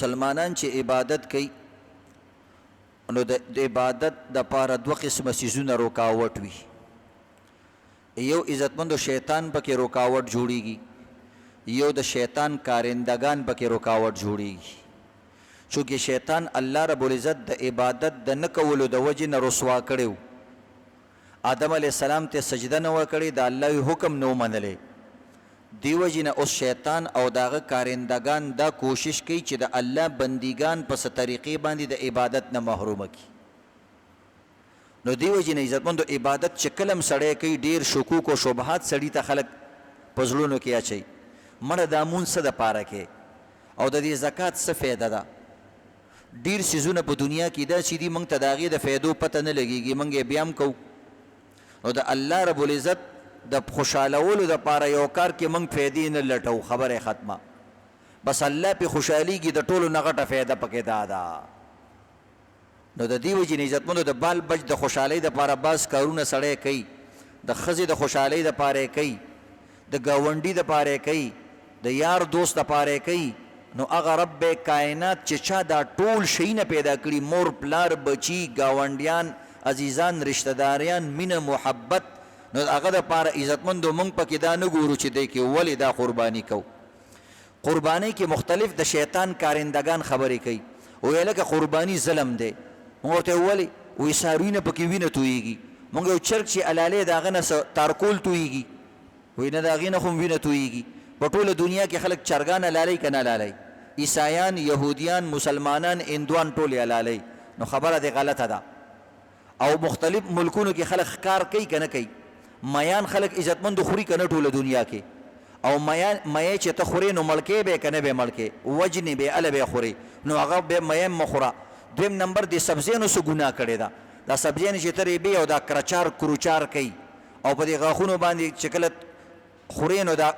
مسلمانان چې عبادت کوي نو د عبادت د پاره دوه قسمه سیزونه رکاوټ وي. یو عزتمندو شیطان پکې رکاوټ جوړیږي، یو د شیطان کارندگان پکې رکاوټ جوړیږي. چونکې شیطان الله رب العزت د عبادت د نه کولو د وجې نه رسوا کړی و. آدم علیه السلام ته سجده نه وکړې، د الله حکم نه ومنلی. دی وجې نه اوس شیطان او داغه کارندگان دا کوشش کوي چې د الله بندیگان په څه طریقې باندې د عبادت نه محرومه کړي. نو دی وجې نه عزتمندو عبادت چې کله هم سړی کوي ډېر شکوک او شبهات سړي ته خلک په زړونو کې اچوي. مړه دا مونځ څه دپاره کوې او د دې زکات څه فایده ده؟ ډېر څیزونه په دنیا کې داسې دي موږ ته د هغې د فایدو پته نه لګېږي، موږ یې بیا هم کوو. نو د الله رب العزت د خوشحالولو دپاره یو کار کې موږ فایدې نه لټو، خبره ختمه. بس الله پې خوشحالېږي، د ټولو نه غټه فایده پکې دا ده. نو د دې وجې نه عزتمندو د بال بچ د خوشحالۍ دپاره بعض کارونه سړی کوي، د ښځې د خوشحالۍ دپاره یې کوي، د ګاونډي دپاره یې کوي، د یار دوست دپاره یې کوي. نو هغه رب کائنات چې چا دا ټول شیونه پیدا کړي، مور پلار بچي ګاونډیان عزیزان رشتہ داریان مینه محبت، نو هغه دپاره عزتمندو موږ پکې دا نه ګورو چې دی کې ولې دا قرباني کوو. قربانۍ کې مختلف د شیطان کارندگان خبرې کوي، وایي لکه قرباني ظلم دی. موږ ورته ولې وایي څاروي نه پکې وینه تویږي. موږ یو چرګ چې الالې د هغه نه تارکول تویږي، وایي نه د هغې نه خو وینه تویږي. په ټوله دنیا کې خلک چرګان الالئ که نه الالئ، عیسایان یهودیان مسلمانان هندوان ټول یې الالئ. نو خبره دې غلطه ده. او مختلف ملکونو کې خلک ښکار کوي که نه کوي. میان خلک عزتمندو خوري که نه ټوله دنیا کې. او میې چې ته خورې نو مړکې به یې که نه به یې مړکې، وجنې به یې هله به یې خورې، نو هغه به میې مه خوره. دویم نمبر د سبزیانو څه ګناه کړې ده. دا سبزیانې چې ته ریبې او دا کرچار کروچار کوي او په دې غاښونو باندې چې کله خورې نو دا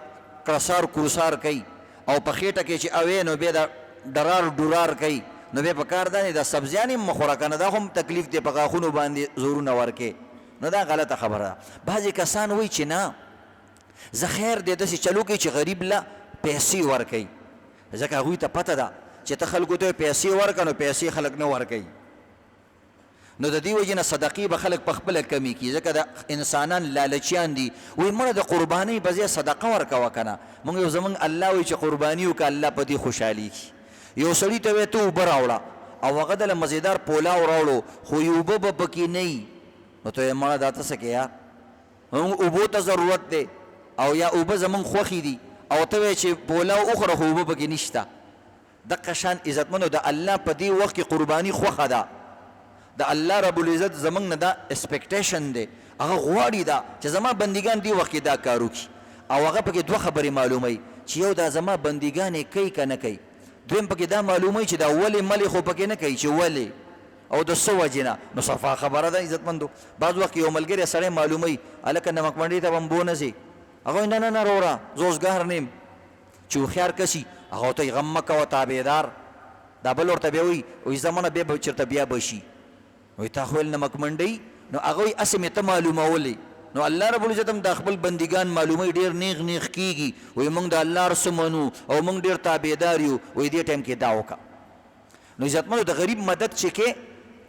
کرسار کروسار کوي او په خېټه کې چې اوې نو بیا دا ډرار ډورار کوي، نو بیا په کار دا نه دا سبزیانې مه خوره که نه، دا هم تکلیف دی په غاښونو باندې زورونه ورکې. نو دا غلطه خبره ده. بعضې کسان وایي چې نه زه خیر دی داسې چلو کوي چې غریب له پیسې ورکوي، ځکه هغوی ته پته ده چې ته خلکو ته پیسې ورکړه نو پیسې خلک نه ورکوي. نو د دې وجې نه صدقې به خلک په خپله کمې کړي، ځکه د انسانان لالچیان دي. وایي مړه د قربانۍ په ځای صدقه ورکوه که نه. موږ یو زموږ الله وایي چې قرباني وکړه الله په دې خوشحالېږي. یو سړي ته وایي ته اوبه راوړه او هغه دله مزېدار پولاو راوړو خو اوبه به پکې نه وي، نو ته یې مړه دا ته څه کې یار موږ اوبو ته ضرورت دی او یا اوبه زموږ خوښې دي او ته وایې چې پولاو وخوره خو اوبه پکې نشته. دقه شان عزتمنو د الله په دې وخت کې قرباني خوښه ده. د الله رب العزت زموږ نه دا اسپیکټیشن دی، هغه غواړي دا چې زما بندګان دې وخت کې دا کار وکړي. او هغه پکې دوه خبرې معلوموي چې یو دا زما بندګان یې کوي که نه کوي، دویم پکې دا معلوموي چې دا ولې ملې خو پکې نه کوي چې ولې او د څه وجې نه. نو صفا خبره ده عزتمندو. بعض وخت یو ملګری سړی معلوموي هلکه نمک منډۍ ته به هم بو نه ځې، هغه نه نه نه وروره زه اوسګار نه یم. چې هوښیار کسي هغه ورته غم مه کوه تابعدار. دا بل ورته بیا وایي زمانه بیا به چېرته بیا به شي، وایي تا خو ویل نمک منډۍ، نو هغه وایي هسې مې ته معلومولې. نو الله رب العزت هم د خپل بندګان معلوموي، ډېر نیغ نیغ کېږي، وایي موږ د الله هر څه منو او موږ ډېر تابعدار یو، وایي دې ټایم کې دا وکړه. نو عزتمنو د غریب مدد چې کې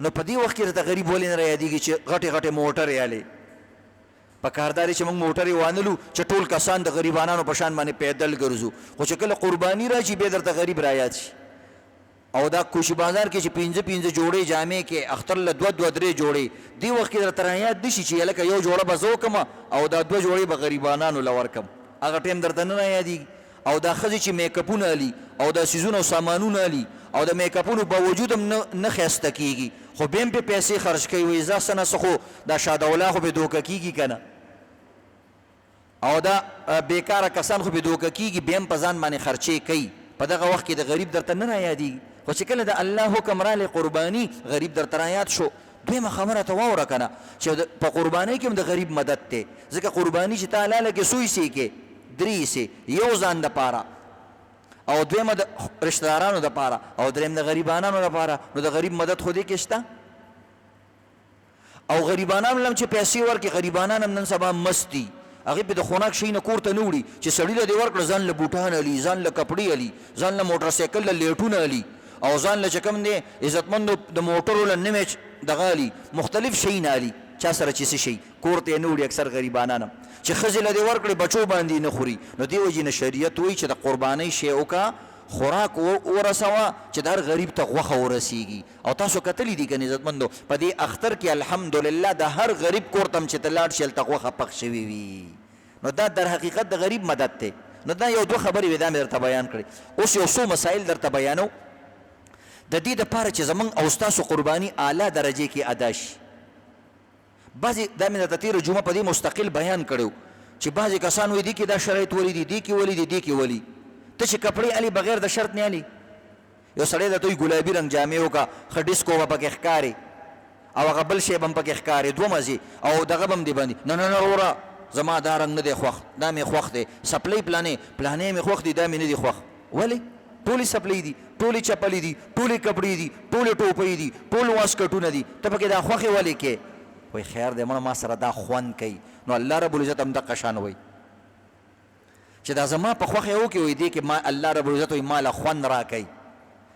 نو په دې وخت کې د غریب ولې نه رایادېږي چې غټې غټې موټرې یالې. په کارداري چې موږ موټرې وانلو چې ټول کسان د غریبانانو په شان باندې پیدل ګرځو، خو چې کله قرباني راشي بیا درته غریب رایاد شي. او دا کوشي بازار کې چې 5 جوړې جامې کې اختر له 2-3 جوړې دې وخت کې درته رایاد نشي چې هلکه یو جوړه به زه وکړم او دا 2 جوړې به غریبانانو له ورکړم، هغه ټایم درته نه رایادېږي. او دا ښځې چې میکپونه الي او دا سیزونه او سامانونه الي او د میکپونو باوجود هم نه ښایسته کېږي، خو بیا هم پې پیسې خرج کوي، وایي زه څه نه څه خو دا شادولا خو پې دوکه کېږي که نه، او دا بیکاره کسان خو پې دوکه کېږي بیا هم په ځان باندې خرچې کوي. په دغه وخت کې د غریب درته نه رایادېږي، خو چې کله د الله حکم رالی قرباني غریب درته رایاد شو. دویمه خبره ته واوره که نه چې په قربانۍ کې هم د غریب مدد دی، ځکه قرباني چې تا حلاله کې څو حصې کې 3 حصې، یو ځان دپاره او دویمه د رشتہ دارانو دپاره او دریم د غریبانانو دپاره. نو د غریب مدد خو دې کې شته. او غریبانانو لم چې پیسې ورکړي، غریبانان هم نن سبا مست دي، هغې پې د خونک شي نه کور ته نه وړي چې سړي له دې ورکړه ځان له بوټان الي، ځان له کپړې الي، ځان له موټر سایکل له لیټونه الي، او ځان له چې کوم دی عزتمندو د موټرو له نمې دغه علي مختلف شیونه علي چا سره چې څه شي کور ته یې نه وړي اکثر غریبانان چې ښځې له دې ورکړې بچو باندې نه خوري نو دې وجې نه شریعت وایي چې د قربانۍ شی وکړه خوراک ورسوه چې د هر غریب ته غوښه ورسیږي او تاسو کتلی دي که نه عزتمندو په دې اختر کې الحمدلله د هر غریب کور ته هم چې ته لاړ شي هلته غوښه پخ شوې وي نو دا در حقیقت د غریب مدد دی نو دا یو دوه خبرې وې دا مې درته بیان کړې اوس یو څو مسایل درته بیانو د دې دپاره چې زمونږ او ستاسو قرباني اعلی درجې کې ادا شي بعضې دا مې درته تېره جمعه په دې مستقل بیان کړی چې بعضې کسان وایي دې کې دا شرایط ولي دي دې کې ولي دي دې کې ولي ته چې کپړې علي بغیر د شرط نه علي یو سړی درته وایي ګلابي رنګ جامې وکړه ښه ډیسکو به پکې ښکارې او هغه بل شی به هم پکې ښکارې دوه مزې او دغه به هم دې باندې نه نه نه وروره زما دا رنګ نه دی خوښ دا مې خوښ دی سپلۍ پلانې مې خوښ دي دا مې نه دي خوښ ولې ټولې سپلۍ دي ټولې چپلې دي ټولې کپړې دي ټولې ټوپۍ دي ټول واسکټونه دي ته پکې دا خوښې ولې کې وایي خیر دی مړه ما سره دا خوند کوي نو الله رب العزت هم دقه شان وایي چې دا زما په خوښې وکړي وایي دې کې ما الله رب العزت وایي ما له خوند راکوي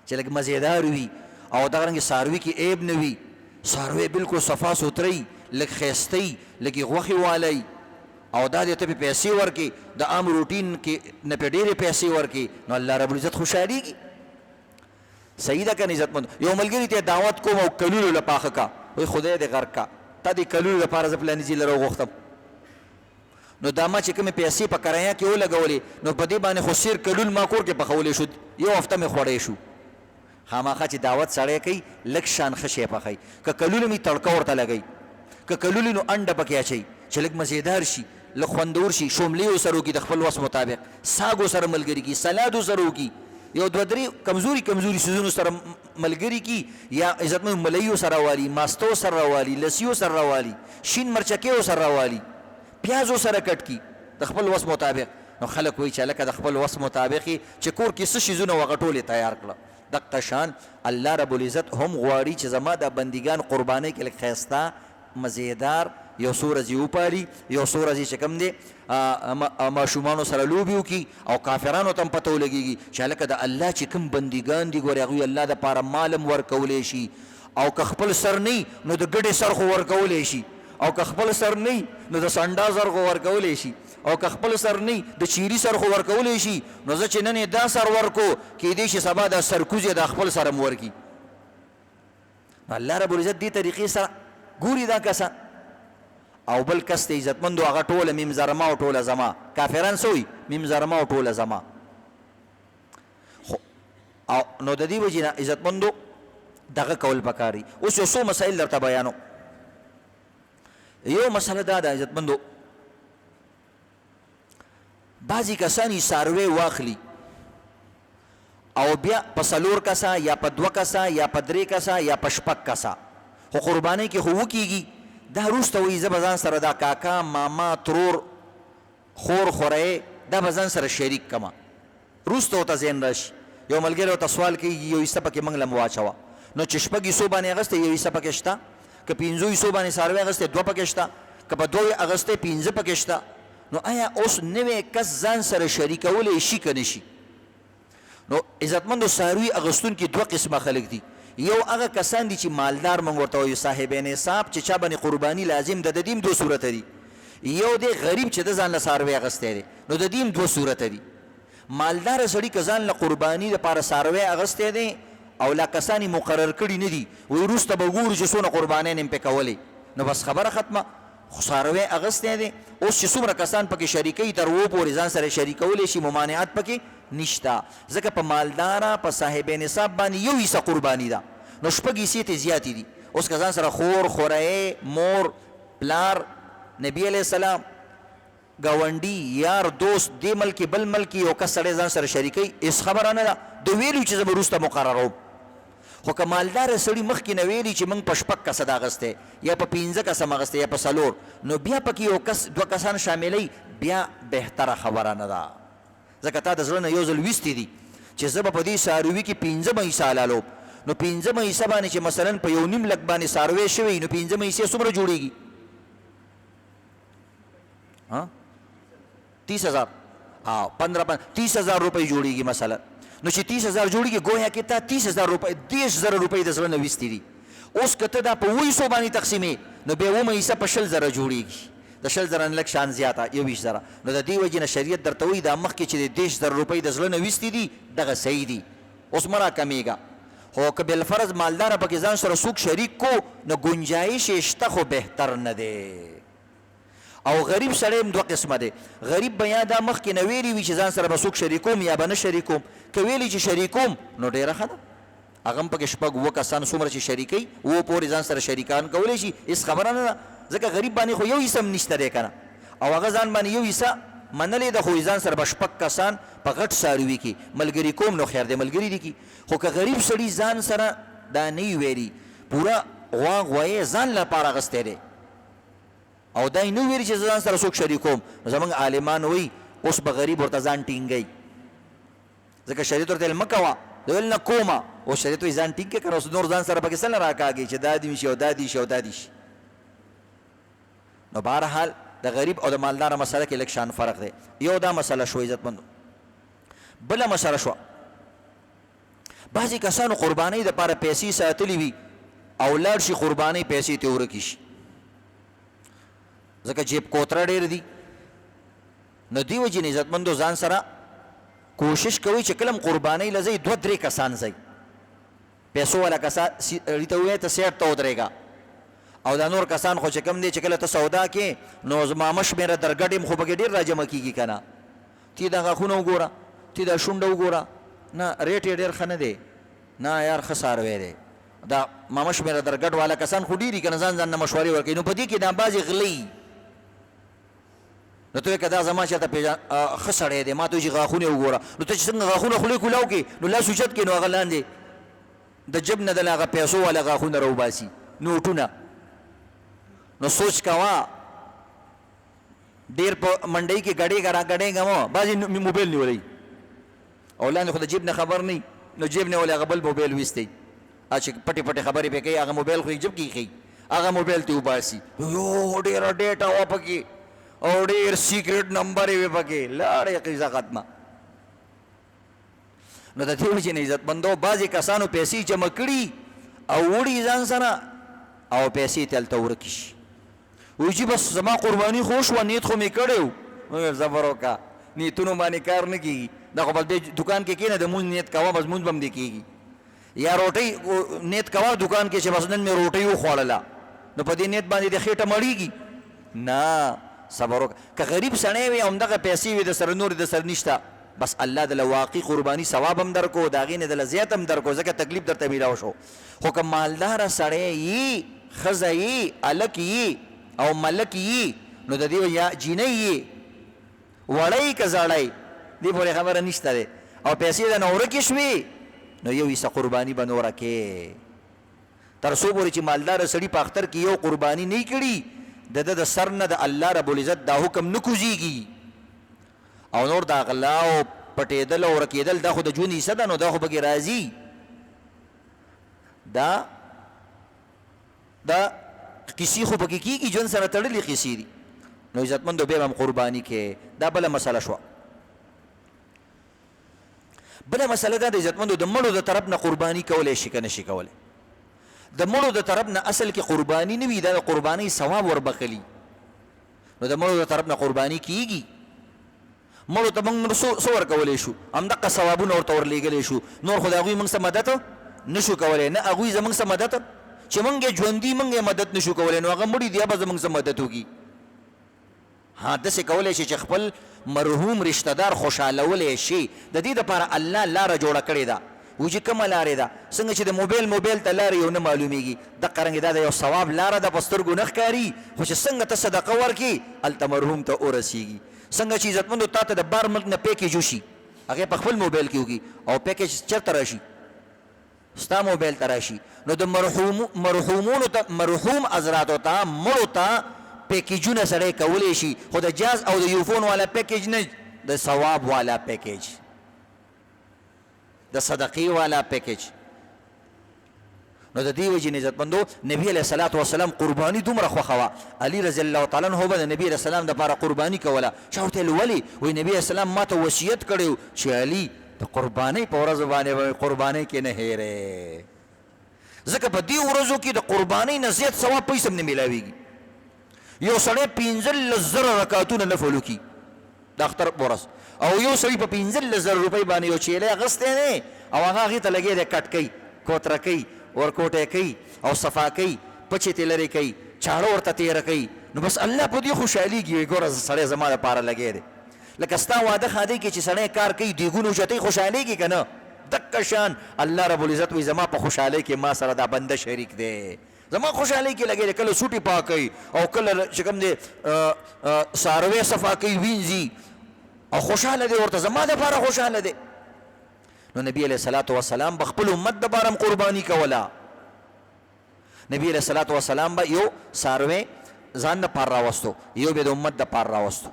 چې لږ مزېدار وي او دغه رنګې څاروي کې عیب نه وي څاروی بالکل صفا سوتري لږ ښایسته لږې غوښې والی او دا دې ته پې پیسې ورکړي د عام روټین کې نه پې ډېرې پیسې ورکړي نو الله رب العزت خوشحالېږي صحیح ده که نه عزتمند یو ملګري ته دعوت کوم او کلولو له پاخه کا وایي خدای دې غرق کا تا دې کلولو لپاره زه فلاني ځای له راوغوښتم نو دا ما چې کومې پیسې په کرایه کې ولګولې نو په دې باندې خو سیر کلول ما کور کې پخولی شو یو هفته مې خوړی شو خامخا چې دعوت سړی کوي لږ شان ښه شی پخوي که کلول مې تړکه ورته لګوي که کلولي نو انډه پکې اچوي چې لږ مزېدار شي لږ خوندور شي شوملې ورسره وکړي د خپل وس مطابق ساګ ورسره ملګري کړي سلاد ورسره وکړي یو دوه درې کمزوري څیزونو سره ملګري کړي یا عزتمند ملۍ ورسره راوالي ماسته ورسره راوالي لسي ورسره راوالي شین مرچکې ورسره راوالي پیاز ورسره کټ کړي د خپل وس مطابق نو خلک وایي چې هلکه د خپل وس مطابق چې کور کې څه شیزونه وه هغه ټولې تیار کړه دقه شان الله رب العزت هم غواړي چې زما د بندګان قربانۍ کې لږ ښایسته مزېدار یو څو ورځې وپالي یو څو ورځې چې کوم دی ماشومانو سره لوبې وکړي او کافرانو ته هم پته ولګېږي چې هلکه د الله چې کوم بندګان دي ګورې هغوی الله دپاره مال هم ورکولی شي او که خپل سر نه نو د ګډې سر خو ورکولی شي او که خپل سر نه نو د سنډا سر خو ورکولی شي او که خپل سر نه د چیري سر خو ورکولی شي نو زه چې نن دا سر ورکو کیدای شي سبا دا سرکوز یې د خپل سره م ورکي الله رب العزت دې طریقې سره ګوري دا کسان او بل کس ته عزتمندو هغه ټوله میم زرما او ټوله زما کافران څه وایي میم زرما او ټوله زما او نو د دې وجې نه عزتمندو دغه کول پکاري اوس یو څو مسایل درته بیانو یو مسله دا ده عزتمندو بعضې کسان یې څاروی واخلي او بیا په څلور کسه یا په دوه کسه یا په درې کسه یا په شپږ کسه خو قربانۍ کې خو وکېږي دا وروسته وایي زه به ځان سره دا کاکا ماما ترور خور خوری دا به ځان سره شریک کړمه وروسته ورته ذهن راشي یو ملګری ورته سوال کوي یو حصه پکې موږ له م واچوه نو چې شپږ حصو باندې اخیستی یو حصه پکې شته که پنځو حصو باندې څاروی اخیستی دوه پکې شته که په دوه یې اخیستی پنځه پکې شته نو آیا اوس نوی کس ځان سره شریکولی شي که نه شي نو عزتمندو څاروي اخیستونکي دوه قسمه خلک دي یو هغه کسان دي چې مالدار موږ ورته وایو صاحب نصاب چې چا باندې قرباني لازم ده د دې هم دوه صورته دي یو دی غریب چې د ځان له څاروی اخیستی دی نو د دې هم دوه صورته دي مالداره سړي که ځان له قرباني دپاره څاروی اخیستی دی او لا کسان یې مقرر کړي نه دي وایي وروسته به ګورو چې څونه قربانیان یې پې کولې نو بس خبره ختمه خو څاروی اخیستی دی اوس چې څومره کسان پکې شریکوي تر و پورې ځان سره شریکولی شي ممانعت پکې نشته ځکه په مالداره په صاحب نصاب باندې یو حصه قرباني ده نو شپږ حصې ته زیاتې دي اوس که ځان سره خور خوری مور پلار نبی علیه السلام ګاونډي یار دوست دې ملک بل ملک یو کس سړی ځان سره شریکوي هېڅ خبره نه ده د ویلو چې زه به وروسته مقرروم خو که مالداره سړي مخکې نه ویلي چې موږ په شپږ کسه د اخیستی یا په پنځه کسه م اخیستی یا په څلور نو بیا پکې یو کس دوه کسان شاملوي بیا بهتره خبره نه ده ځکه تا د زړه نه یو ځل ویستې دي چې زه به په دې څاروي کې پنځمه حصه حلالوم نو پنځمه حصه باندې چې مثلا په یو نیم لک باندې څاروی شوی نو پنځمه حصې څومره جوړېږي 30,000 30,000 روپۍ جوړېږي مثلا نو چې 30,000 جوړیږي گویا کې تا 30,000 روپۍ 10,000 روپۍ د زړه نه ویستې دي. اوس که ته دا په 200 باندې تقسیمې نو بیا 20 حصه په 60,000 جوړیږي. د 60,000 نه لږ شان زیاته 21,000. نو د دې وجې نه شریعت درته وایي دا مخکې چې د 10,000 روپۍ د زړه نه ویستې دي دغه صحیح دي. اوس مه راکمیږه. خو که بالفرض مالداره پکې ځان سره څوک شریک کو نو ګنجایش یې شته خو بهتر نه دی. او غریب سړی هم دوه قسمه دی. غریب به یا دا مخکې نه ویلي وي چې ځان سره به څوک شریکوم یا به نه شریکوم. که ویلي چې شریکوم نو ډېره ښه ده. هغه هم پکې شپږ اووه کسان څومره چې شریکوي اووه پورې ځان سره شریکان کولی شي هېڅ خبره نه ده. ځکه غریب باندې خو یو حصه هم نشته دی که نه او هغه ځان باندې یو حصه منلې ده خو ځان سره به شپږ کسان په غټ څاروي کې ملګري کوم نو خیر دی ملګري دي کې. خو که غریب سړي ځان سره دا نه وي ویلي پوره غوا غوایې ځان لپاره اخیستی دی او دا یې نه ویلي چې ځان سره څوک شریکوم نو زموږ عالمان وایي اوس به غریب ورته ځان ټینګوي. ځکه شریعت ورته ویل مه کوه د ویل نه کومه اوس شریعت وایي ځان ټینګ کړه که اوس نور ځان سره پکې څه نه راکاږي چې دا دې شي او دا دې شي او دا دې شي. نو بهرحال د غریب او د مالدار مسله کې لږ شان فرق دی. یو دا مسله شو عزتمندو. بله مسله شوه بعضې کسانو قربانۍ دپاره پیسې ساتلي وي او لاړ شي قربانۍ پیسې ترې ورکې شي ځکه جیب کوتره ډېر دي. نو دې وجې نه عزتمندو ځان سره کوشش کوئ چې کله هم قربانۍ له ځئ 2-3 کسان ځئ. پیسو والا کسان سړي ته ووایه ته سیټ ته ودرېږه او دا نور کسان خو چې کوم دی چې کله ته سودا کې نو زمامه شمېره درګډ یم خو پکې ډېر راجمع کېږي که نه. تی دا غاښونه وګوره تی دا شونډه وګوره نه ریټ یې ډېر ښه نه دی نه یار ښه څاروی دی. دا مامه شمېره درګډ والا کسان خو ډېري که نه ځان ځان نه مشورې ورکوي. نو په دې کې دا بعضې غلۍ نو ته وایې که دا زما چاته ښه سړی دی ما ته وایي چې غاښونه یې وګوره نو ته چې څنګه غاښونه خولې کولاو کې نو لاس اوچت کړې نو هغه لاندې د جب نه د هغه پیسو والا غاښونه راوباسي نوټونه. نو سوچ کوه ډېر په منډۍ کې ګډېږه را ګډېږه مه بعضې موبایل نیولی او لاندې خو د جیب نه خبر نه نو جیب نه ولې هغه بل موبایل ویستی چې پټې پټې خبرې پې کوي هغه موبایل خو یې جب کې ښي هغه موبایل ته وباسي یو ډېره ډېټه وه پکې او ډېر سیکرټ نمبر یې وې پکې لاړې قیزه ختمه. نو د دې وجې نه عزتمندو بعضې کسانو پیسې جمع کړي او وړي ځان سره او پیسې تې هلته ورکې شي. وایي چې بس زما قرباني خو شوه نیت خو مې کړی و. ویل صبر وکړه نیتونو باندې کار نه کېږي دا خو بس دې دوکان کې کښېنه د مونځ نیت کوه بس مونځ به هم دې کېږي یا روټۍ نیت کوه دوکان کې چې بس نن مې روټۍ وخوړله نو په دې نیت باندې د خېټه مړېږي نه. صبر وکړه که غریب سړی وي همدغه پیسې وي د سره نور د سره نشته بس الله دله واقعي قرباني ثواب هم درکو د هغې نه دله زیات هم درکو ځکه تکلیف درته میلاو شو. خو که مالداره سړی یي ښځه یي هلک یي او ملک یي نو د دې یا جینۍ یي وړی که زړی دې پورې خبره نشته دی او پیسې د نه ورکې شوې نو یو حصه قرباني به نوره کې تر څو پورې چې مالداره سړي په اختر کې یو قرباني نه کړي د د سر نه د الله رب العزت دا حکم نه کوزیږي او نور دا غلا او پټېدل او ورکېدل دا خو د ژوند حصه ده نو دا خو پکې راځي. دا کسی خو پکې کېږي ژوند سره تړلې قصې دي. نو عزتمندو بیا به هم قرباني کې دا بله مسله شوه. بله مسله دا د عزتمندو د مړو د طرف نه قرباني کولی شي که نه شي کولی. د مړو د طرف نه اصل کې قرباني نه وي دا د قربانۍ ثواب وربخلي نو د مړو د طرف نه قرباني کېږي. مړو ته موږ څه ورکولی شو همدغه ثوابونه ورته ورلېږلی شو نور خو د هغوی موږ څه مدد نه شو کولی نه هغوی زموږ څه مدد چې موږ یې ژوندي موږ یې مدد نه شو کولی نو هغه مړي دي به زموږ څه مدد وکړي. ها داسې کولی شي چې خپل مرحوم رشته دار خوشحالولی شي د دې دپاره الله لاره جوړه کړې ده. وایي چې کومه لارې ده څنګه چې د موبایل ته لارې یو نه معلومیږي دقه رنګې دا د یو ثواب لاره ده په سترګو نه ښکاري خو چې څنګه ته صدقه ورکړي هلته مرحوم ته ورسیږي. څنګه چې عزتمندو تا ته د بار ملک نه پیکیج وشي هغې په خپل موبایل کې وکړي او پیکیج چېرته راشي ستا موبایل ته راشي نو د مرحومونو ته مرحوم حضراتو ته مړو ته پیکیجونه سړی کولی شي خو د جاز او د یوفون والا پیکیج نه د ثواب والا پیکیج د صدقې والا پیکیج. نو د دې وجې نه عزتمندو نبي علیه الصلاة والسلام قرباني دومره خوښه وه. علي رضی الله تعالی عنه به د نبي علیه السلام دپاره قرباني کوله. چا ورته ویل ولې؟ وایي نبي علیه السلام ما ته وصیت کړی و چې علي د قربانۍ په ورځو باندې به قربانۍ کې نه هېرې ځکه په دې ورځو کې د قربانۍ نه زیات ثواب پیسې هم نه میلاویږي یو سړی 15,000 رکعتونه نفل وکړي د اختر په ورځ او یو سړي په 15,000 روپۍ باندې یو چیلی اخیستی دی او هغه هغې ته لګی دی کټ کوي کوتره کوي ورکوټی کوي او صفا کوي پچې ترې لرې کوي چاړه ورته تېره کوي نو بس الله په دې خوشحالېږي وایي ګوره سړی زما دپاره لګی دی لکه ستا واده خادی کې چې سړی کار کوي دیګونه اوچتوي خوشحالېږي که نه دقه شان الله رب العزت وایي زما په خوشحالۍ کې ما سره دا بنده شریک دی زما خوشحالۍ کې لګی دی کله سوټي پاکوي او کله چې کوم دی څاروی صفا کوي وینځي او خوشحاله دی ورته زما دپاره خوشحاله دی نو نبی علیہ الصلوۃ والسلام به خپل امت دپاره هم قرباني کوله نبی علیہ الصلوۃ والسلام به یو څاروی ځان دپاره راوستو یو به د امت دپاره راوستو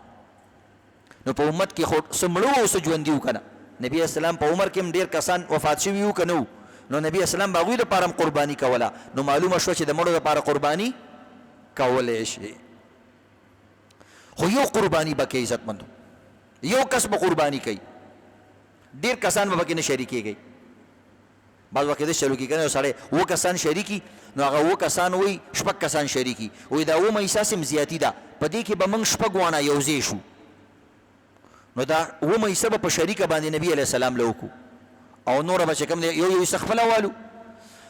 نو په امت کې خو څه مړه وو څه ژوندي وو که نه نبي اسلام په عمر کې هم ډېر کسان وفات شوي وو که نه وو نو نبي اسلام به هغوی دپاره هم قرباني کوله نو معلومه شوه چې د مړو دپاره قرباني کولی شي خو یو قرباني به کوي عزتمندو یو کس به قرباني کوي ډېر کسان به پکې نه شریکېږي بعض وخت داسې چلو کېږي که نه یو سړی 7 کسان شریکي نو هغه 7 کسان وایي 6 کسان شریکي وایي دا 7 حصه سم زیاتي ده په دې کې به موږ 6 واړه یو ځای شو نو دا 7 حصه به په شریکه باندې نبي علیه السلام له وکړو او نوره به چې کوم دی یو حصه خپله والو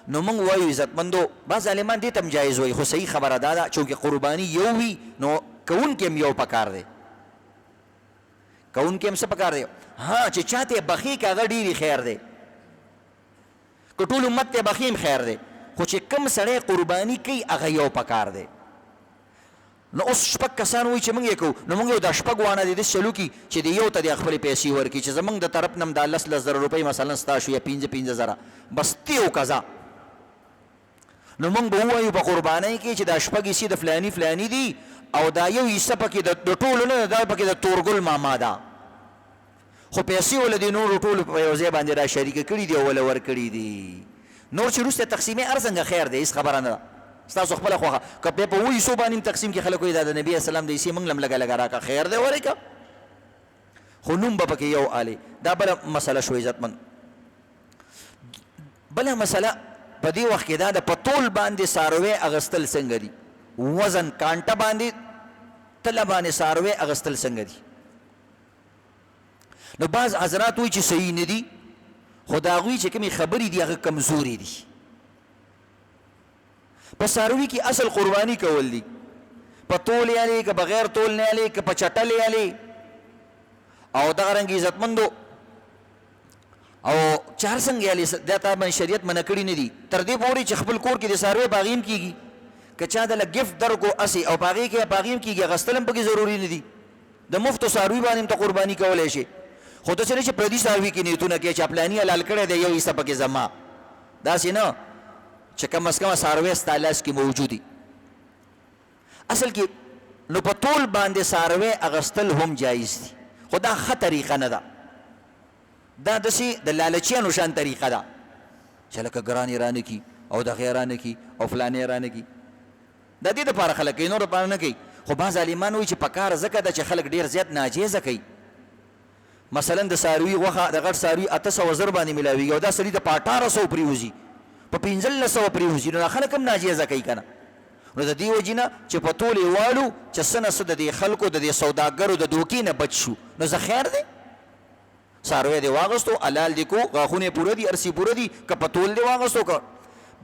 نو موږ وایو عزتمندو بعض عالمان دې ته هم جایز وایي خو صحیح خبره دا ده چونکې قرباني یو وي نو کوونکي هم یو پکار دی کوونکي هم څه پکار دی ها چې چا ته بخي که هغه ډېرې خیر دی که ټول امت ته بخي هم خیر دی خو چې کم سړی قرباني کوي هغه یو پکار دی نو اوس 6 کسان وایي چې موږ یې کوو نو موږ یو دا 6 واړه دې داسې چلو کړي چې د یو ته د خپلې پیسې ورکړي چې زموږ د طرف نه هم دا 10,000 روپۍ مثلا ستا شو یا 5,000 بس ته یو قضا نو موږ به ووایو په قربانۍ کې چې دا 6 حصې د فلاني فلاني دي او دا یو حصه پکې د ټولو نه دا پکې د تورګل ماما ده خو پیسې ول دي نور ټول په یو ځای باندې را شریک کړي دي او ول ورکړي دي نور چې وروسته تقسیمې هر څنګه خیر دی هېڅ خبره نه ده ستاسو خپله خوښه که بیا په 7 حصو باندې تقسیم کې خلک وایي دا د نبي اسلام د حصې موږ لم لږه لږه راکړه خیر دی ورکړه خو نوم به پکې یو آلی دا بله مسله شو عزتمند بله مسله په دې وخت کې دا د په تول باندې څاروی اغوستل څنګه دي وزن کانټه باندې تله باندې څاروی اغوستل څنګه دي نو بعض حضرات وایي چې صحیح نه دي خو د هغوی چې کومې خبرې دي هغه کمزورې دي په څاروي کې اصل قرباني کول دي په تول یالې که بغیر تول نه یالې که په چټل یالې او دغه رنګ عزتمندو او چار څنګه یالې دا ته باندې شریعت منع کړي نه دي تر دې پورې چې خپل کور کې د څاروي باغیم کېږي که چا دله ګفت درکو اسې او په هغې کې باغیم کېږي اخیستل هم پکې ضروري نه دي د مفتو څاروي باندې هم ته قرباني کولی شي خو داسې نه چې پردي څاروي کې نیتونه کوي چې پلاني حلال کړی دی یو حصه پکې زما داسې نه چې کم از کم څاروی ستا لاس کې موجودي اصل کې نو په تول باندې څاروی اغوستل هم جایز دي خو دا ښه طریقه نه ده دا داسې د لالچیانو شان طریقه ده چې لکه ګرانې رانه کي او دغې رانه کي او فلانې رانه کي د دې دپاره خلک کوي نور دپاره نه کوي خو بعض عالمان وایي چې په کار ځکه ده چې خلک ډېر زیات ناجیزه کوي مثلا د څاروي غوښه د غټ څاروي 800 زر باندې میلاویږي او دا سړي د په 1800 پرېوځي په 1500 پرېوځي نو دا خلک هم ناجیزه کوي که نه نو د دې وجې نه چې په تول یې واړو چې څه نه څه د دې خلکو د دې سوداګرو د دوکې نه بچ شو نو زه خیر دی څاروی دې واغستو حلال دې کو غاښونه یې پوره دي ارسي پوره دي که په تول دې واغستو که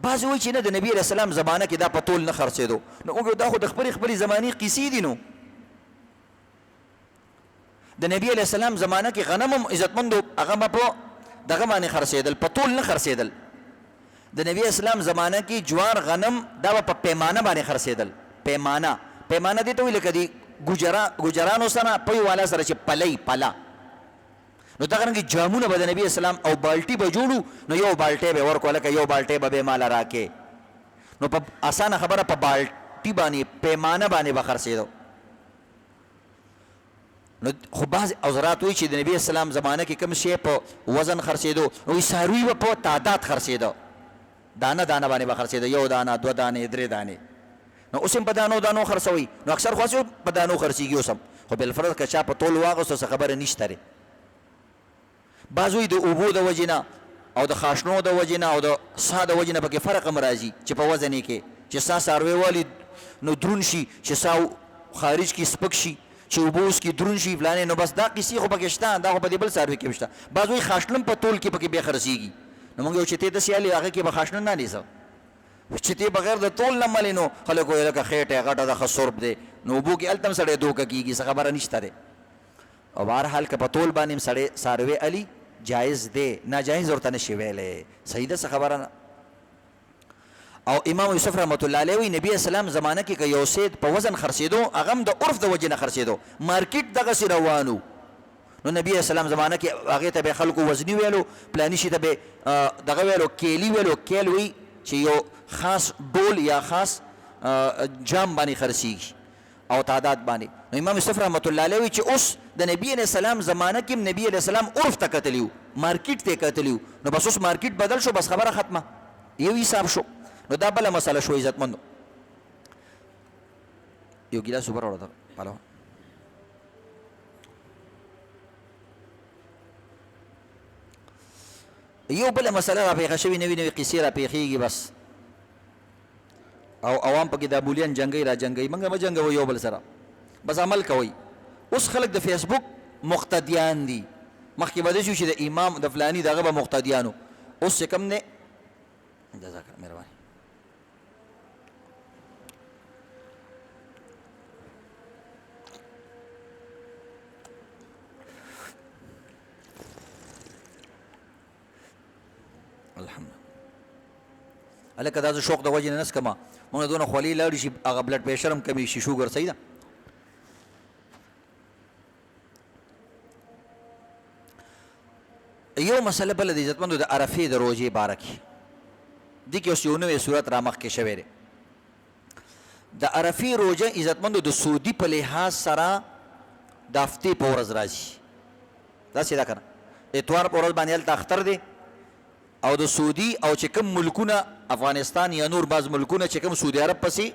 بعضې وایي چې نه د نبي علیه السلام زمانه کې دا په تول نه خرڅېدو نو وګورو دا خو د خپلې زمانې قیسې دي نو د نبی علیه السلام زمانه کې غنم هم عزتمندو هغه به په دغه باندې خرڅېدل په تول نه خرڅېدل د نبی اسلام زمانه کې جوار غنم دا به په پیمانه باندې خرڅېدل پیمانه دې ته وایي لکه د ګجرانو سره پی والا سره چې پلی پله نو دغه رنګې جامونه به د نبي اسلام او بالټي به جوړو نو یو بالټۍ به ورکړو لکه یو بالټۍ به بې ماله راکې نو په اسانه خبره په بالټي باندې پیمانه باندې به خرڅېدو نو خو بعض حضرات وایي چې د نبي اسلام زمانه کې کوم شی په وزن خرڅېدو نو څاروي به په تعداد خرڅېدو دانه دانه باندې به خرڅېده یو دانه 2 دانې 3 دانې نو اوس هم په دانو خرڅوي نو اکثر خو په دانو خرڅېږي اوس هم خو بالفرض که چا په تول واغوستو څه خبره نشته دی بعض وایي د اوبو د وجې نه او د خاشنو د وجې نه او د سا د وجې نه پکې فرق هم راځي چې په وزن یې کې چې سا څاروی والي نو دروند شي، چې سا خارج کې سپک شي، چې اوبه اوس کې دروند شي فلانې، نو بس دا قیسې خو پکې شته، دا خو په دې بل څاروي کې هم شته. بعض وایي خاشنم په تول کې پکې بیا خرڅېږي، نو موږ یو چې تی داسې هلې هغه کې به خاشنه نه نیسه چې تی بغیر د تول نه ملې، نو خلک وایي لکه خېټه غټه ده ښه سرب دی، نو اوبو کې هلته هم سړی دوکه کېږي، څه خبره نشته دی. او بهرحال که په تول باندې هم سړی څاروی علي جایز دی، ناجایز ورته نشي ویلی، صحیح ده څه خبره نه. او امام یوسف رحمت الله علیه وی نبی اسلام زمانه کې که یو سید په وزن خرڅېدو هغه هم د عرف د وجې نه خرڅېدو، مارکیټ دغسې روانو، نو نبی اسلام زمانه کې هغې ته به خلکو وزني ویلو، پلاني شي ته به دغه ویلو کیلي ویلو. کیل وی چې یو خاص ډول یا خاص جام باندې خرڅېږي او تعداد باندې. نو امام یوسف رحمت الله علیه وی چې اوس د نبی علیه السلام زمانه کې نبی علیه السلام عرف ته کتلی و، مارکیټ ته کتلی و، نو بس اوس مارکیټ بدل شو، بس خبره ختمه، یو حساب شو. نو دا بله مسله شو عزتمندو. یو ګیلاس اوبه راوړه پهلوان. یو بله مسله را پیښه شوي، نوي نوي قیسې را پیښېږي بس، او عوام پکې دا بولیان جنګوي را جنګوي، موږ مه جنګوئ یو بل سره، بس عمل کوئ. اوس خلک د فیسبوک مقتدیان دي، مخکې به داسې و چې د امام د فلاني دغه به مقتدیانو، اوس چې کوم دی جزاک الله مهرباني. الحمدلله هلکه دا زه شوق د وجې نه نسکمه، مونږ دونه خولې لاړې شي هغه بلډ پریشر هم کمی شي، شوګر صحیح ده. یو مسله بله د عزتمندو د عرفې د روژې باره کې، دې کې اوس یو نوی صورت را مخکې شوی دی. د عرفې روژه عزتمندو د سعودي په لحاظ سره د هفتې په ورځ راځي، داسې ده که نه، اتوار په ورځ باندې هلته اختر دی، او د سعودي او چې کوم ملکونه افغانستان یا نور بعض ملکونه چې کوم سعودي عرب پسې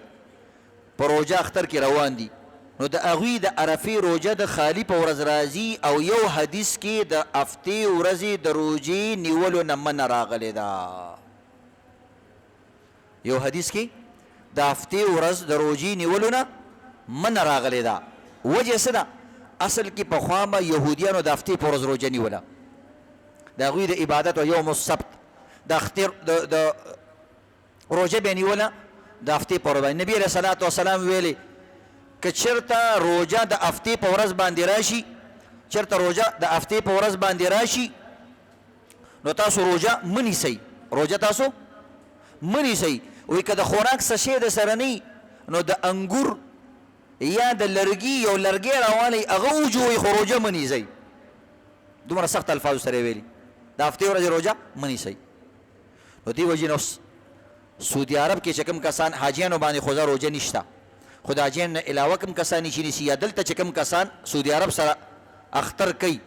په روژه اختر کې روان دي، نو د هغوی د عرفې روژه د خالي په ورځ راځي. او یو حدیث کې د هفتې ورځې د روژې نیولو نه منع راغلی ده، یو حدیث کې د هفتې ورځ د روژې نیولو نه منع راغلی ده. وجه څه ده؟ اصل کې پخوا به یهودیانو د هفتې په ورځ روژه نیوله، د هغوی د عبادت او یوم السبت د روژه به یې نیوله د هفتې په ورځ باندې. نبي علیه صلات وسلام ویلې که چېرته روژه د هفتې په ورځ باندې راشي، چېرته روژه د هفتې په ورځ باندې راشي، نو تاسو روژه مه نیسئ، روژه تاسو مه نیسئ. وایي که د خوراک څه شی د سره نه نو د انګور یا د لرګي یو لرګی راوالی هغه وجوئ، خو روژه مه نیسئ. دومره سخت الفاظو سره یې ویلي د هفتې ورځې روژه مه نیسئ. نو دې وجې نه سعودي عرب کې چې کوم کسان حاجیانو باندې خو روژه نشته، خو د حاجیانو نه علاوه کوم کسان چې نیسي، یا دلته چې کوم کسان سعودي عرب سره اختر کوي،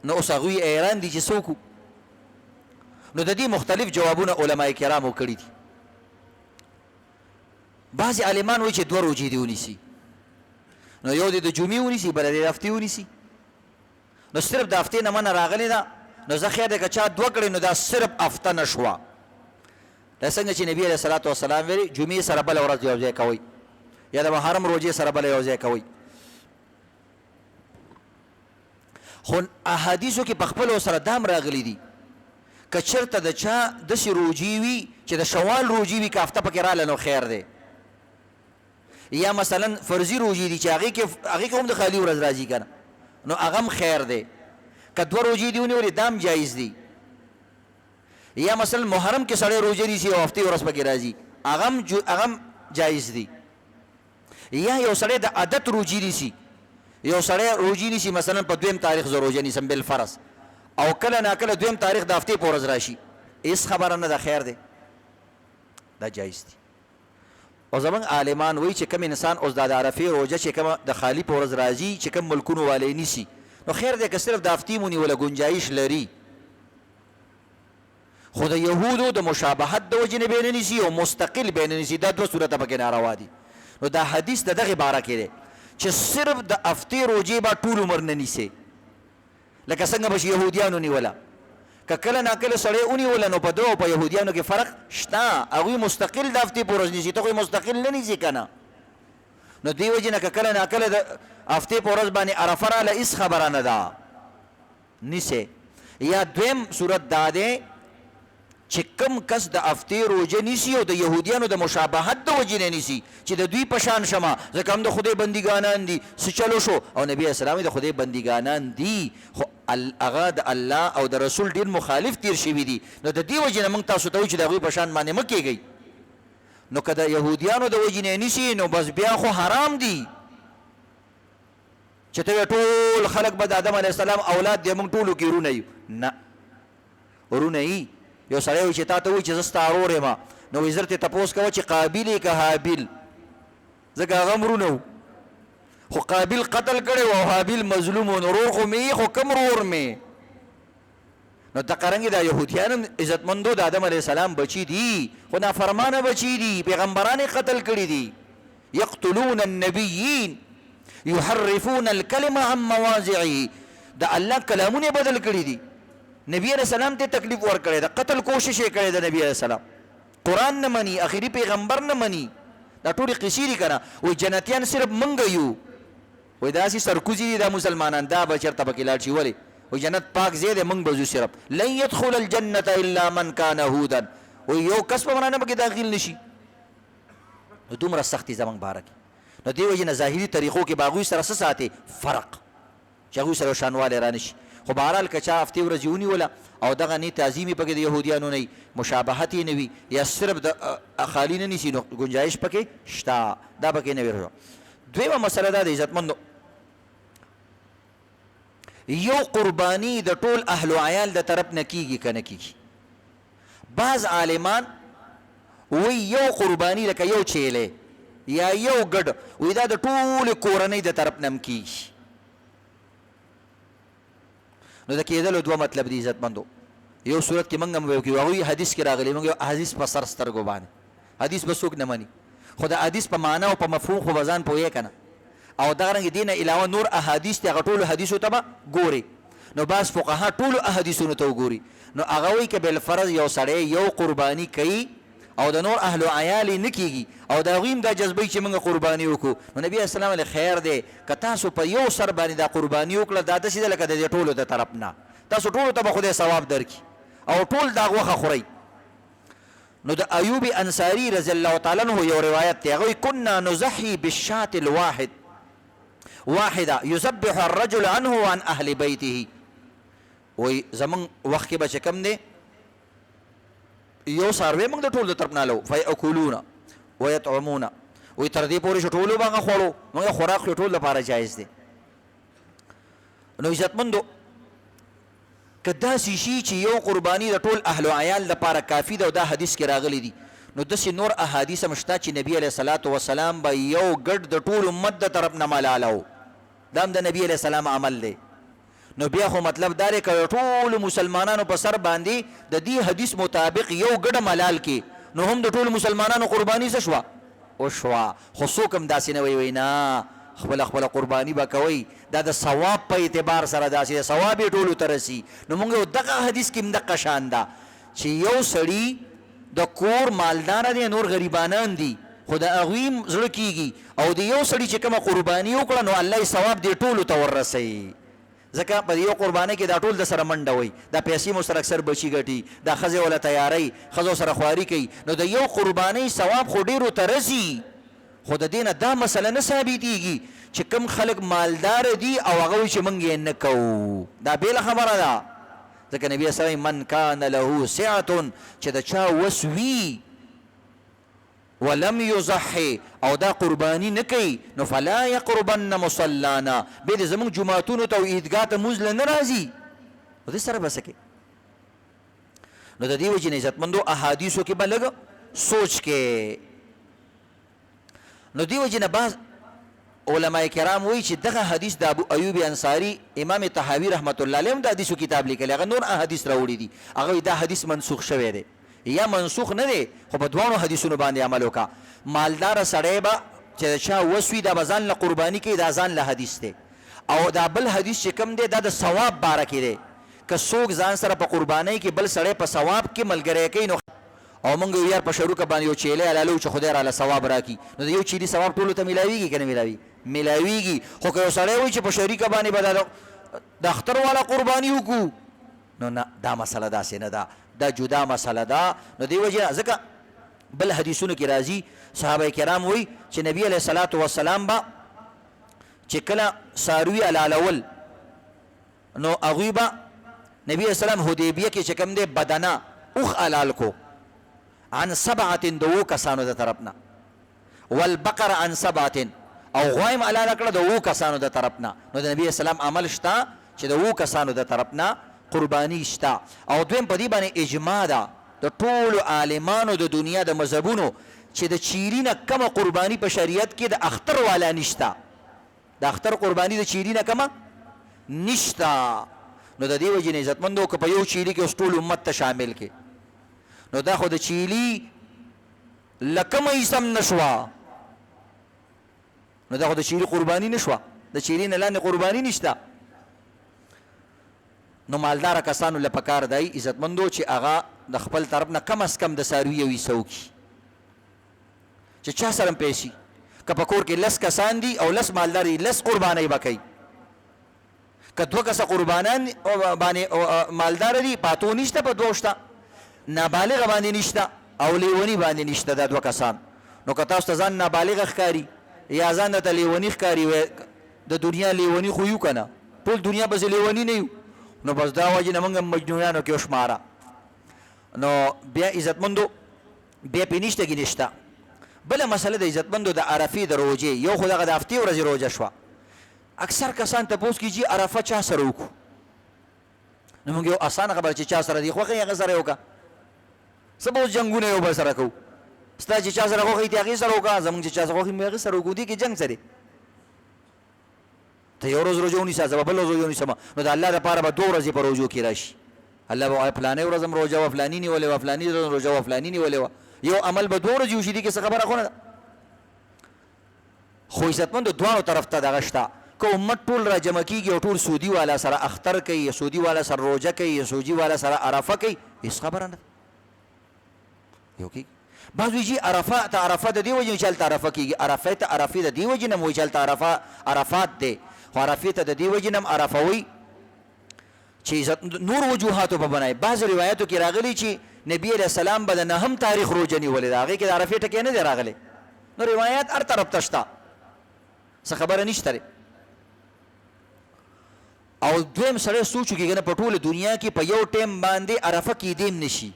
نو اوس هغوی حیران دي چې څه وکړو. نو د دې مختلف جوابونه علماء کرامو کړي دي. بعضې عالمان وایي چې دوه روژې دې ونیسي، نو یو دې د جمعې ونیسي، بله دې د هفتې ونیسي. نو صرف د هفتې نه منع راغلې ده، نو زه خیر دی که چا دوه کړې نو دا صرف هفته نه شوه. دا څنګه چې نبي علیه صلات وسلام ویلي جمعې سره بله ورځ یو ځای کوئ، یا د محرم روژې سره بله یو ځای کوئ. خو احادیثو کې په خپلو سره دام راغلی دي که چېرته د چا داسې روژې وي چې د شوال روژې وي، که هفته پکې راله نو خیر دی، یا مثلا فرضي روژې دي چې هغې کې هم د خالي ورځ راځي که نه، نو هغه هم خیر دی. که دوه روژې دي ونیولې دا هم جایز دي. یا مثلا محرم کې سړی روژه نیسي او هفتې ورځ پکې راځي، هغه هم جایز دي. یا یو سړی د عادت روژې نیسي، یو سړی روژې نیسي مثلا په دویم تاریخ زه روژه نیسم بالفرض، او کله ناکله دویم تاریخ د هفتې په ورځ راشي، هېڅ خبره نه ده، خیر دی، دا جایز دي. او زمونږ عالمان وایي چې کوم انسان اوس دا د عرفې روژه چې کومه د خالي په ورځ راځي، چې کوم ملکونو والی نیسي، نو خیر دی که صرف د هفتې مو نیوله ګنجایش لري، خو د یهودو د مشابهت د وجې نه به یې نه نیسي او مستقل به یې نه نیسي، دا دوه صورته پکې ناروا دي. نو دا حدیث د دغې باره کې دی چې صرف د هفتې روژې به ټول عمر نه نیسي، لکه څنګه به چې یهودیانو نیوله که کله ناکله سړی ونیوله نو په ده او په یهودیانو کې فرق شته هغوی مستقل د هفتې په ورځ نیسي ته خو مستقل نه نیسي که نه نو دې وجې نه که کله ناکله د هفتې په ورځ باندې عرفه راله هېڅ خبره نه ده نیسئ یا دویم صورت دا دی چې کم کس د هفتې روژه نیسي او د یهودیانو د مشابهت د وجې نه نیسي چې د دوی په شان شمه ځکه هم د خدای بندګانان دي څه چلو شو او نبي اسلام د خدای بندګانان دي خو هغه د الله او د رسول ډېر مخالف تیر شوي دي نو د دې وجې نه موږ تاسو ته وایو چې د هغوی په شان باندې مه کېږئ نو که د یهودیانو د وجې نه نیسي نو بس بیا خو حرام دي چې ته ټول خلک به د آدم علیه السلام اولاد دی موږ ټولو کې ورونه یو نه ورونه یي یو سړی وایي چې تا ته وایي چې زه ستا ورور یم نو وایي زر ترې تپوس کوه چې قابل یې که حابل ځکه هغه هم ورونه و خو قابل قتل کړی و او حابل مظلوم و نو ورور خو مې خو کم ورور مې نو دقرنګې دا یهودیان هم عزتمندو د آدم علیه السلام بچي دي خو نافرمانه بچي دي پیغمبران یې قتل کړي دي یقتلون النبیین یحرفون الکلمه عن مواضعه د الله کلامونه بدل کړي دي نبی علیہ السلام ته تکلیف ورکړی د قتل کوشش یې کړی د نبی علیہ السلام قرآن نه مني اخري پیغمبر نه مني دا ټولې قصې دي که نه وایي جنتیان صرف موږ یو وایي داسې سرکوزي دي دا مسلمانان دا به چېرته پکې لاړ شي ولې وایي جنت پاک ځای دی موږ به ځو صرف لن يدخل الجنة الا من کان هودا وایي یو کس په منانه پکې داخل نشي نو دومره سختي زموږ باره کې نو دې وجې نه ظاهري طریقو کې به هغوی سره څه ساتې فرق چې هغوی سره شانوالی را نشي خو بهرحال که چا هفتې ورځې ونیوله او دغه نه تعظیم یې پکې د یهودیانو نه وي مشابهت یې نه وي یا صرف د خالي نه نیسي نو ګنجایش پکې شته دا پکې نه وي دویمه مسله دا د عزتمندو یو قرباني د ټول اهل و عیال د طرف نه کیږي که نه کیږي بعض عالمان وی یو قرباني لکه یو چیلی یا یو ګډ وی دا د ټولې کورنۍ د طرف نه هم کیږي نو د کېدلو دوه مطلب دی عزتمندو یو صورت کې موږ هم ویو کې هغوی حدیث کې راغلی موږ یو حدیث په سر سترګو باندې حدیث به څوک نه مني خو د حدیث په معنا او په مفهوم خو به ځان پوهیې که نه او دغرنګې دې نه علاوه نور احادیث دي هغه ټولو حدیثو ته به ګوري نو بعض فقها ټولو احادیثونو ته وګوري نو هغه وایي که بالفرض یو سړی یو قرباني کوي او د نور اهل و عیال یې نه کېږي او د هغوی هم دا جذبوي چې موږ قرباني وکړو نو نبي اسلام علیه خیر دی که تاسو په یو سر باندې دا قرباني وکړه دا داسې ده لکه د دې ټولو د طرف نه تاسو ټولو ته به خدای ثواب درکړي او ټول دا غوښه خورئ نو د ایوب انصاري رضی الله تعالی عنه یو روایت دی هغه وایي کنا نضحي بالشاة واحده یذبح الرجل عنه وعن اهل بیته وایي زموږ وخت کې به چې کوم دی یو څاروی موږ د ټولو د طرف نه لو فیأکلونه ویطعمونه وایي تر دې پورې چې ټولو به هغه خوړو موږ خوراک خو ټول لپاره جایز دی نو عزتمندو که داسې شي چې یو قرباني د ټول اهل و عیال لپاره کافي ده او دا حدیث کې راغلی دي نو داسې نور احادیث هم شته چې نبي علیه الصلاة وسلام به یو ګډ د ټول امت د طرف نه ملاله دا هم د نبي علیه السلام عمل دی نو بیا خو مطلب دا دی که ټولو مسلمانانو په سر باندې د دې حدیث مطابق یو ګډه ملال کې نو هم د ټولو مسلمانانو قرباني څه شوه وشوه خو څوک هم داسې نه وایي نه خپله خپله قرباني به کوئ دا د ثواب په اعتبار سره داسې د ثواب یې ټولو ته رسي نو موږ یو دغه حدیث کې هم دقه شان ده چې یو سړي د کور مالداره دی نور غریبانان دي خو د هغوی هم زړه کېږي او د یو سړي چې کومه قرباني وکړه نو الله یې ثواب دې ټولو ته وررسوي ځکه په یو قربانۍ کې دا ټول د سره منډه وي دا پیسې مو سره اکثر بچي ګټي دا ښځې وله تیاری ښځو سره خواري کوي نو د یو قربانۍ ثواب خو ډېرو ته رسي خو د دې نه دا مسله نه ثابتېږي چې کوم خلک مالدار دي او هغه وایي چې موږ یې نه کوو دا بېله خبره ده ځکه نبي اسلام من کان له سعة چې د چا وس وي ولم یضحي او دا قربانی نه کوي نو فلا یقربن مصلانا به دې زموږ جوماتونو ته او عیدګاه ته مونځ له نه راځي او دې سره به څه کوي نو د دې وجې نه عزتمندو احادیثو کې به لږ سوچ کې نو دې وجې نه بعض علماء کرام وایي چې دغه حدیث د ابو ایوب انصاري امام طحاوي رحمت الله علیه هم د حدیثو کتاب لیکلی هغه نور احادیث راوړي دي هغه دا حدیث منسوخ شوی دی یا منسوخ نه دی خو په دواړو حدیثونو باندې عمل وکړه مالداره سړی به چې د چا وس وي دا به ځان له قرباني کوي دا ځان له حدیث دی او دا بل حدیث چې کوم دی دا د ثواب باره کې دی که څوک ځان سره په قربانۍ کې بل سړی په ثواب کې ملګری کوي نو او موږ یو یار په شروکه باندې یو چیلی حلالو چې خدای راله ثواب راکړي نو د یو چیلي ثواب ټولو ته میلاویږي که نه میلاویږي خو که یو سړی وایي چې په شریکه باندې به د اختر والا قرباني وکړو نو نه دا مسله داسې نه ده دا جدا مسله ده نو دې وجې ځکه بل حدیثونو کې راځي صحابه کرام وایي چې نبی علیه الصلاة والسلام به چې کله څاروي حلالول نو هغوی به نبی علیه السلام حدیبیه کې چې کوم دی بدنه اوښ حلال کو عن سبعة دو کسانو د طرفنا والبقر عن سبعة او غوایم حلال کړه د وو کسانو د طرفنا نو د نبی اسلام عمل شته چې د وو کسانو د طرفنا قربانی شته او دویم په دې باندې اجماع ده د ټولو عالمانو د دنیا د مذهبونو چې د چیري نه کمه قربانی په شریعت کې د اختر والا نشته د اختر قربانی د چیري نه کمه نشته نو د دې وجې نه عزتمندو که په یو چیري کې اوس ټول امت ته شامل کې نو دا خو د چیلی لکمه ایسم نشوه نو دا خو د چیلی قربانی نشوه د چیلی نه لاندې قربانی نشته نو مالداره کسانو له پکار دی عزتمندو چې هغه د خپل طرف نه کم از کم د څاروي یو حصه وکړي چې چا سره هم پیسي که په کور کې لس کسان دي او لس مالدار دي لس قربانۍ به کوي که دوه کسه قربانان باندې مالدار دي پاتو نشته په دوه شته نابالغ باندې نشته او لیونی باندې نشته دا دوه کسان نو که تاسو ته ځان نابالغ ښکاري یا ځان ته لیونی ښکاري د دنیا لیونی خو یو که نه ټول دنیا بس لیونی نه یو نو بس دا وجې نه موږ مجنونانو کې وشماره نو بیا عزتمندو بیا پې نشته کې نشته بله مسله د عزتمندو د عرفې د روژې یو خو دغه د هفتې ورځې روژه شوه اکثر کسان تپوس کېږي عرفه چا سره وکړو نو موږ یو اسانه خبره چې چا سره دی خوښه یې هغه سره یې وکړه سپوز جنگونه یو بل سره کوو ستا چې چا سره خوښې دي هغې سره وکړه زموږ چې چا سره خوښې مو هغې سره وکړو دې کې جنګ څه دی ته یو ورځ روژه ونیسه زه به بله ورځ ونیسم نو د الله دپاره به دوه ورځې په روژو کې راشي الله به وایي فلانۍ ورځ هم روژه وه فلاني نیولې وه فلاني ورځ روژه وه فلاني نیولې وه یو عمل به دوه ورځې وشي دې کې څه خبره خو نه ده خو عزتمندو دواړو طرف ته دغه شته که امت ټول را جمع کېږي او ټول سعودي والا سره اختر کوي یا سعودي والا سره روژه کوي یا سعودي والا سره عرفه کوي هېڅ خبره نه یو کې بعض وایي چې عرفه ته عرفه د دې وجې چې هلته عرفه کېږي عرفې ته عرفې د دې وجې نه م وایي چې هلته عرفات دی خو عرفې ته د دې وجې نه هم عرفه وایي چې نور وجوهاتو په بنایي بعض روایاتو کې راغلي چې نبی علیه السلام به د نهم تاریخ روژه نیولې ده هغې کې د عرفې ټکی نه دی راغلی نو روایات هر طرف ته شته څه خبره نشته دی او دویم سړی سوچ وکړي که نه په ټوله دنیا کې په یو ټیم باندې عرفه کېدی هم نشي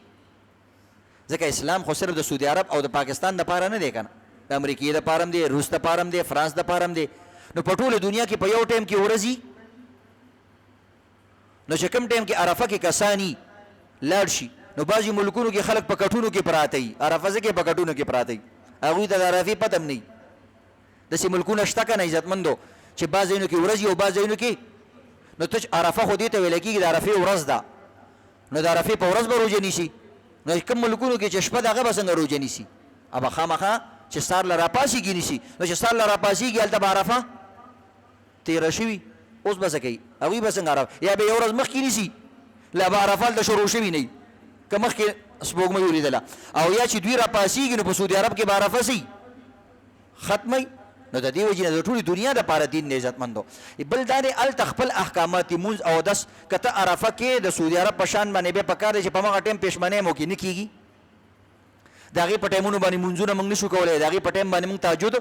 ځکه اسلام خو صرف د سعودي عرب او د پاکستان دپاره نه دی که نه د امریکې دپاره هم دی روس دپاره هم دی فرانس دپاره هم دی نو په ټوله دنیا کې په یو ټیم کې ورځي نو چې کوم ټیم کې عرفه کې کسانی لاړ شي نو بعضې ملکونو کې خلک په کټونو کې پراته وي عرفه ځکه په کټونو کې پراته وي هغوی ته د عرفې پته هم نه وي داسې ملکونه شته که نه عزتمندو چې بعض ځایونو کې ورځي او بعض ځایونو کې نو ته عرفه خو دې ته ویل کېږي د عرفې ورځ ده نو د عرفې په ورځ به روژه نیسي نو کوم ملکونو کې چې شپه ده هغه به څنګه روژه نیسي ابه خامخا چې سهار له راپاسېږي نیسي نو چې سهار له راپاسېږي هلته به عرفه تېره شوي اوس به څه کوي هغوی به څنګه عرفه یا به یو ورځ مخکې نیسي لا به عرفه هلته شروع شوي نه وي که مخکې سپوږمۍ ولیدله او یا چې دوی راپاسېږي نو په سعودي عرب کې به عرفه سي ختمی نو د دې وجې نه د ټولې دنیا دپاره دین دی عزتمندو بل دا دی هلته خپل احکامات مونځ او دس که ته عرفه کې د سعودي عرب په شان باندې بیا پکار دی چې په همغه ټایم پېشمنۍ مو کې نه کېږي د هغې په ټایمونو باندې مونځونه موږ نشو کولی د هغې په ټایم باندې موږ تهجد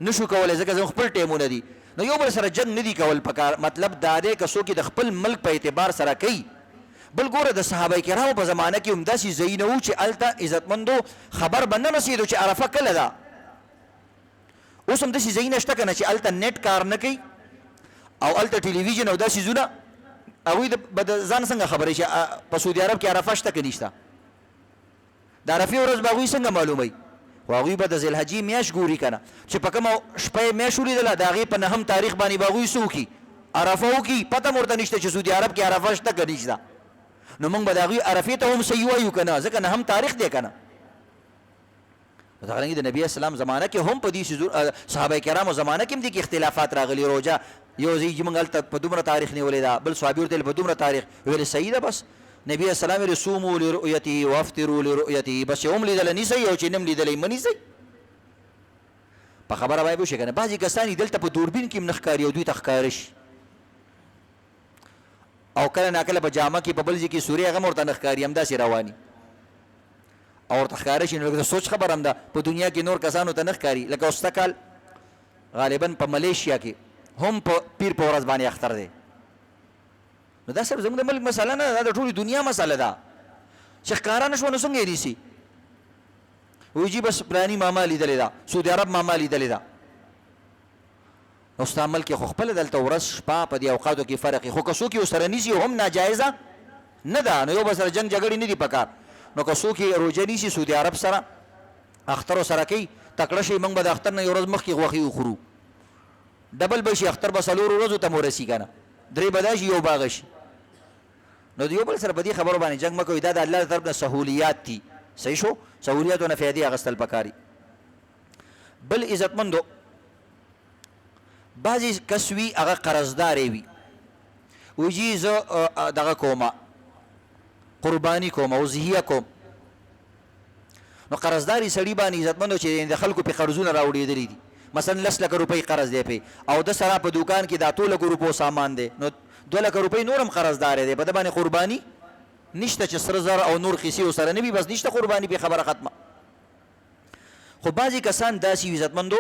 نشو کولی ځکه زموږ خپل ټایمونه دي نو یو بل سره جنګ نه دي کول پکار مطلب دا دی که څوک د خپل ملک په اعتبار سره کوي بل ګوره د صحابه کرامو په زمانه کې هم داسې ځایونه وو چې هلته عزتمندو خبر به نه رسېدو چې عرفه کله ده اوس هم داسې ځایونه شته که نه چې هلته نیټ کار نه کوي او هلته ټلویزیون او دا څیزونه هغوی به د ځان څنګه خبرې چې په سعودي عرب کې عرفه شته که نشته د عرفې ورځ به هغوی څنګه معلوموي خو هغوی به د ذوالحجې میاشت ګوري که نه چې په کومه شپه یې میاشت ولیدله د هغې په نهم تاریخ باندې به هغوی څه وکړي عرفه وکړي پته م ورته نشته چې سعودي عرب کې عرفه شته که نشته نو موږ به د هغوی عرفې ته هم صحیح وایو که نه ځکه نهم تاریخ دی که نه دا غرنګ د نبی اسلام زمانہ کې هم په دې صحابه کرامو زمانہ کې هم دي کې اختلافات راغلي روزه یو ځای جمنګل ته په دومره تاریخ نیولې دا بل صحابي ورته په دومره تاریخ ویل صحیح ده بس نبی اسلام رسومو لرؤيته وافطروا لرؤيته بس هم لیدل نه صحیح او چې نم لیدل منی صحیح په خبره وای بو شي کنه بعضی کسان دلته په دوربین کې منخکاری او دوی تخکارش او کله ناکله په جامه کې په بلځي کې سوري هغه مرته نخکاری هم داسې رواني او تخکارش نو د سوچ خبر هم ده په دنیا کې نور کسانو ته نخکاری لکه واستکل غالبا په ملیشیا کې هم په پیر په ورځ باندې اختر دی نو دا صرف زموږ د ملک مسله نه ده د ټولې دنیا مسله ده چې ښکاره نه شوه نو څنګه یې نیسي وایي جي بس پلاني ماما لیدلې ده سعودي عرب ماما لیدلې ده نو ستا ملک خو خپله دلته ورځ شپه په دې اوقاتو کې فرق خو که څوک یې ورسره نیسي هم ناجایزه نه ده نو یو به سره جنګ جګړې نه دي پکار نو که څوک یې روژه نیسي سعودي عرب سره اختر سره کوي تکړه شي موږ به د اختر نه یو ورځ مخکې غوښې وخورو ډبل به شي اختر به څلورو ورځو ته مو رسي که نه درې به دا شي یو باغه شي نو د یو بل سره په دې خبرو باندې جنګ مه کوئ دا د الله د طرف نه سهولیات دي صحیح شو سهولیاتو نه فایدې اخیستل پکاري بل عزتمندو بعضې کس وي هغه قرضدارې وي وایي جي زه دغه کومه قرباني کوم او زیه کوم نو قرضداري سړي باندې عزتمندو چې د خلکو پې قرضونه راوړېدلي دي مثلا 10 لکه روپۍ قرض دی پې او د سره په دوکان کې دا 2 لکه روپو سامان دی نو 2 لکه روپۍ نور هم قرضدار دی په ده باندې قرباني نشته چې سره زر او نور خیسې ورسره نه وي بس نشته قرباني پې خبره ختمه خو بعضې کسان داسې وي عزتمندو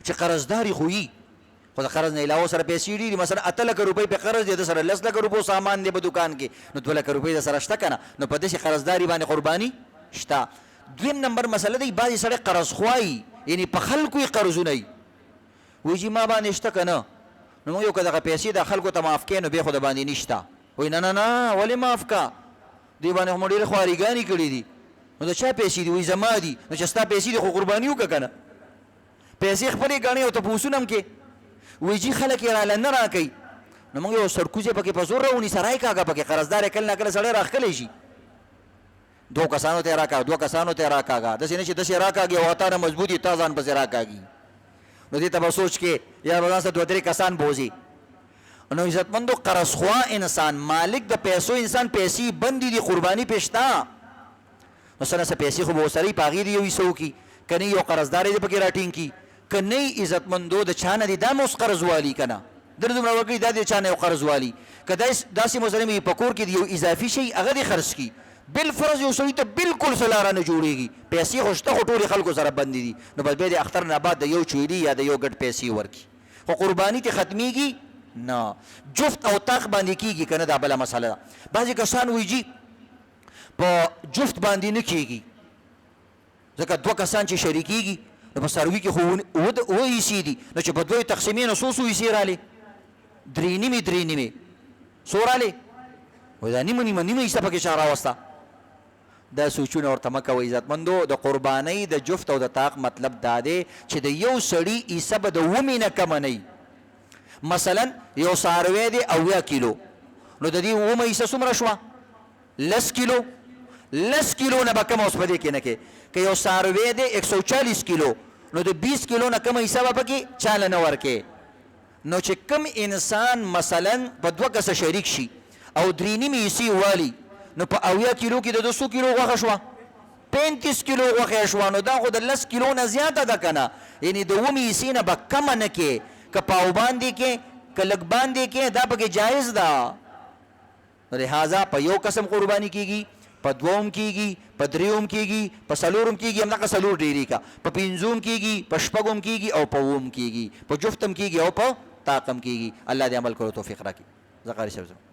چې قرضداري خو وي خو د قرض نه علاوه سره پیسې ډېري مثلا 8 لکه روپۍ په قرض دی د سره 10 لکه روپو سامان دی په دوکان کې نو 2 لکه روپۍ د سره شته که نه نو په داسې قرضداري باندې قرباني شته دویم نمبر مسله دی بعضې سړی قرض خوایي یعنی په خلکو یې قرضونه وي وایي چې ما باندې شته که نه نو موږ یو که دغه پیسې د خلکو ته معاف کړې نو بیا خو د باندې نشته وایي نه نه نه ولې معاف که دوی باندې خو مو ډېرې خواریګانې کړي دي نو د چا پیسې دي وایي زما دي نو چې ستا پیسې دي خو قرباني وکړه که نه پیسې خپلې ګڼې او تپوسونه هم کې وایي جي خلک یې راله نه راکوي نو موږ یو سرکوز یې پکې په زور راونیسه رایکاږه پکې قرضدار یې کله نه کله سړی راښکلی شي 2 کسانو ته یې راکاږه 2 کسانو ته یې راکاږه داسې نه چې داسې راکاږي او تا نه مضبوط تا ځان پسې راکاږي نو دې ته به سوچ کې یا به ځان سره 2-3 کسان بوځي نو عزتمندو قرضخوا انسان مالک د پیسو انسان پیسې بندي دي قرباني پې شته نو څه نه څه پیسې خو به ورسره یي په هغې دې یو حصه وکړي که نه یو قرضدار یې پکې راټینګ کړي که نه عزتمندو د چا نه دي دا مو اوس قرض والي که نه در دومره وکړي دا د چا نه یو قرض والي که داسې مسلم وي په کور کې د یو اضافي شي هغه دې خرڅ کړي بالفرض یو سړي ته بالکل څه لاره نه جوړېږي پیسې خو شته خو ټولې خلکو سره بندې دي نو بس بیا د اختر نه بعد د یو چویلي یا د یو ګډ پیسې ورکړي خو قرباني ته ختمېږي نه جفت او طاق باندې کېږي که نه دا بله مسله ده بعضې کسان وایي جي په جفت باندې نه کېږي ځکه 2 کسان چې شریکېږي نو په سروي کې خو 2 حصې دي نو چې په 2 تقسیمې نو څو حصې رالې 3 څو رالې وایي دا نیمه حصه پکې چا راوسته دا سوچونه ورته مه کوئ عزتمندو د قربانۍ د جفت او د طاق مطلب دا دی چې د یو سړي حصه به د 10 نه کمه نه مثلا یو څاروی دی 80 کیلو نو د دې 10 حصه څومره شوه 10 کیلو 10 کیلو نه به کمه اوس په دې کې نه کې که یو څاروی دی 140 کیلو نو د 20 کیلو نه کمه حصه به پکې چاله نه ورکې نو چې کم انسان مثلا په 2 کسه شریک شي او 3 حصې والي نو په 80 کیلو کې د 200 کیلو غوښه شوه 35 کیلو غوښه شوه نو دا خو د 10 کیلو نه زیاته ده که نه یعنی د 10 حصې نه به کمه نه کې که پاو باندې کې که لږ باندې کې دا پکې جایز ده لہذا په یو قسم قرباني کېږي په 2 کېږي په 3 کېږي په 4 کېږي همدغه 4 ډېرې کا په 5 کېږي په 6 کېږي او په 9 کېږي په جفتم کېږي او په طاقم کېږي الله دې عمل کولو توفیق راکړي زه قاري صاحب